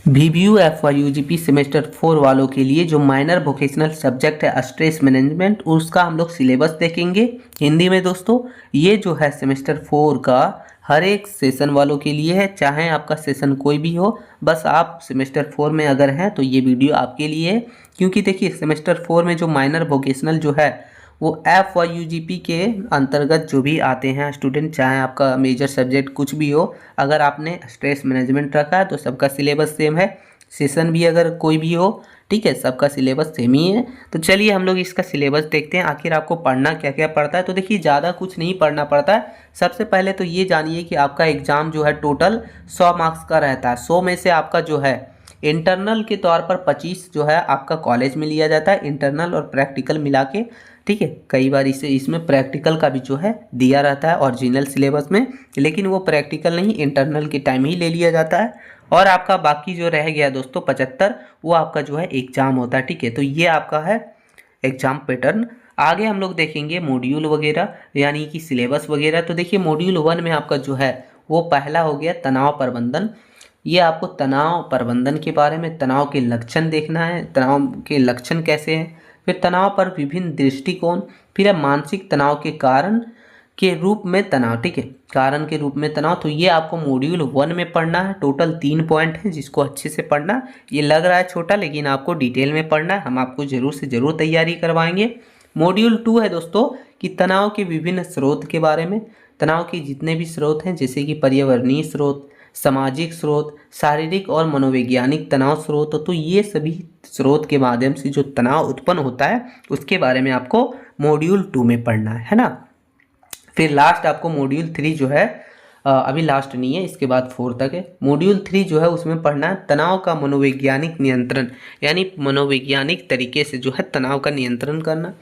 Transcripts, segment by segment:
VBU FYUGP semester 4 वालों के लिए जो माइनर वोकेशनल सब्जेक्ट है स्ट्रेस मैनेजमेंट, उसका हम लोग सिलेबस देखेंगे हिंदी में। दोस्तों ये जो है सेमेस्टर 4 का हर एक सेशन वालों के लिए है, चाहे आपका सेशन कोई भी हो, बस आप सेमेस्टर 4 में अगर हैं तो ये वीडियो आपके लिए है। क्योंकि देखिए सेमेस्टर 4 में जो माइनर वोकेशनल जो है वो FYUGP के अंतर्गत जो भी आते हैं स्टूडेंट, चाहे आपका मेजर सब्जेक्ट कुछ भी हो, अगर आपने स्ट्रेस मैनेजमेंट रखा है तो सबका सिलेबस सेम है। सेशन भी अगर कोई भी हो, ठीक है, सबका सिलेबस सेम ही है। तो चलिए हम लोग इसका सिलेबस देखते हैं, आखिर आपको पढ़ना क्या क्या पड़ता है। तो देखिए ज़्यादा कुछ नहीं पढ़ना पड़ता है। सबसे पहले तो ये जानिए कि आपका एग्ज़ाम जो है टोटल 100 मार्क्स का रहता है। 100 में से आपका जो है इंटरनल के तौर पर 25 जो है आपका कॉलेज में लिया जाता है, इंटरनल और प्रैक्टिकल मिला के, ठीक है। कई बार इसमें प्रैक्टिकल का भी जो है दिया रहता है ओरिजिनल सिलेबस में, लेकिन वो प्रैक्टिकल नहीं, इंटरनल के टाइम ही ले लिया जाता है। और आपका बाकी जो रह गया दोस्तों 75, वो आपका जो है एग्ज़ाम होता है, ठीक है। तो ये आपका है एग्ज़ाम पैटर्न। आगे हम लोग देखेंगे मॉड्यूल वगैरह यानी कि सिलेबस वगैरह। तो देखिए मॉड्यूल 1 में आपका जो है वो पहला हो गया तनाव प्रबंधन। ये आपको तनाव प्रबंधन के बारे में, तनाव के लक्षण देखना है, तनाव के लक्षण कैसे हैं, फिर तनाव पर विभिन्न दृष्टिकोण, फिर है मानसिक तनाव के कारण के रूप में तनाव, ठीक है, कारण के रूप में तनाव। तो ये आपको मॉड्यूल 1 में पढ़ना है। टोटल 3 पॉइंट है जिसको अच्छे से पढ़ना। ये लग रहा है छोटा, लेकिन आपको डिटेल में पढ़ना है, हम आपको ज़रूर से ज़रूर तैयारी करवाएंगे। मॉड्यूल 2 है दोस्तों कि तनाव के विभिन्न स्रोत के बारे में। तनाव के जितने भी स्रोत हैं जैसे कि पर्यावरणीय स्रोत, सामाजिक स्रोत, शारीरिक और मनोवैज्ञानिक तनाव स्रोत, तो ये सभी स्रोत के माध्यम से जो तनाव उत्पन्न होता है उसके बारे में आपको मॉड्यूल 2 में पढ़ना है ना। फिर लास्ट आपको मॉड्यूल 3 जो है अभी लास्ट नहीं है, इसके बाद 4 तक है। मॉड्यूल 3 जो है उसमें पढ़ना है तनाव का मनोवैज्ञानिक नियंत्रण, यानी मनोवैज्ञानिक तरीके से जो है तनाव का नियंत्रण करना।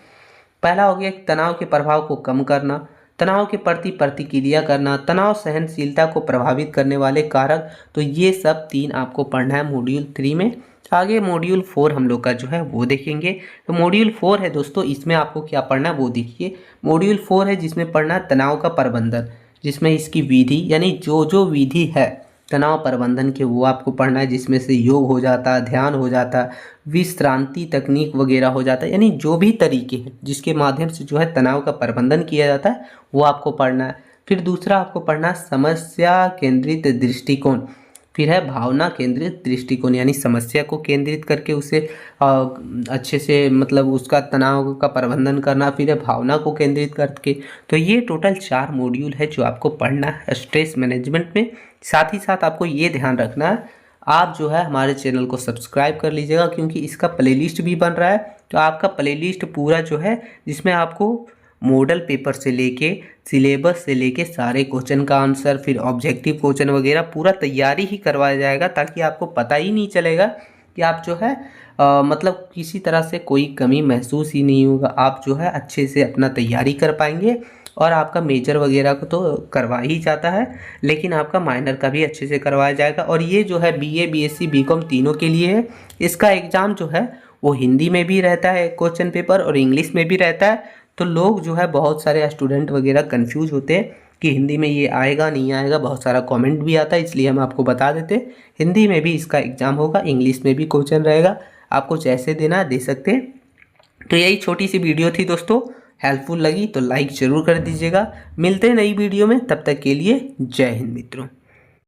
पहला हो गया तनाव के प्रभाव को कम करना, तनाव के प्रति प्रतिक्रिया करना, तनाव सहनशीलता को प्रभावित करने वाले कारक। तो ये सब 3 आपको पढ़ना है मॉड्यूल 3 में। आगे मॉड्यूल 4 हम लोग का जो है वो देखेंगे। तो मॉड्यूल 4 है दोस्तों, इसमें आपको क्या पढ़ना है वो देखिए। मॉड्यूल 4 है जिसमें पढ़ना है तनाव का प्रबंधन, जिसमें इसकी विधि यानी जो जो विधि है तनाव प्रबंधन के वो आपको पढ़ना है, जिसमें से योग हो जाता है, ध्यान हो जाता है, विश्रांति तकनीक वगैरह हो जाता है, यानी जो भी तरीके हैं जिसके माध्यम से जो है तनाव का प्रबंधन किया जाता है वो आपको पढ़ना है। फिर दूसरा आपको पढ़ना है समस्या केंद्रित दृष्टिकोण। फिर है भावना केंद्रित दृष्टिकोण, यानी समस्या को केंद्रित करके उसे अच्छे से मतलब उसका तनाव का प्रबंधन करना। फिर है भावना को केंद्रित करके। तो ये टोटल 4 मॉड्यूल है जो आपको पढ़ना है स्ट्रेस मैनेजमेंट में। साथ ही साथ आपको ये ध्यान रखना है, आप जो है हमारे चैनल को सब्सक्राइब कर लीजिएगा, क्योंकि इसका प्लेलिस्ट भी बन रहा है। तो आपका प्लेलिस्ट पूरा जो है जिसमें आपको मॉडल पेपर से लेके सिलेबस से लेके सारे क्वेश्चन का आंसर, फिर ऑब्जेक्टिव क्वेश्चन वगैरह पूरा तैयारी ही करवाया जाएगा, ताकि आपको पता ही नहीं चलेगा कि आप जो है मतलब किसी तरह से कोई कमी महसूस ही नहीं होगा। आप जो है अच्छे से अपना तैयारी कर पाएंगे। और आपका मेजर वगैरह को तो करवा ही जाता है, लेकिन आपका माइनर का भी अच्छे से करवाया जाएगा। और ये जो है BA BSc BCom तीनों के लिए है। इसका एग्ज़ाम जो है वो हिंदी में भी रहता है क्वेश्चन पेपर, और इंग्लिश में भी रहता है। तो लोग जो है बहुत सारे स्टूडेंट वगैरह कंफ्यूज होते हैं कि हिंदी में ये आएगा नहीं आएगा, बहुत सारा कमेंट भी आता है, इसलिए हम आपको बता देते हैं हिंदी में भी इसका एग्ज़ाम होगा, इंग्लिश में भी क्वेश्चन रहेगा, आपको जैसे देना दे सकते हैं। तो यही छोटी सी वीडियो थी दोस्तों, हेल्पफुल लगी तो लाइक ज़रूर कर दीजिएगा। मिलते हैं नई वीडियो में, तब तक के लिए जय हिंद मित्रों।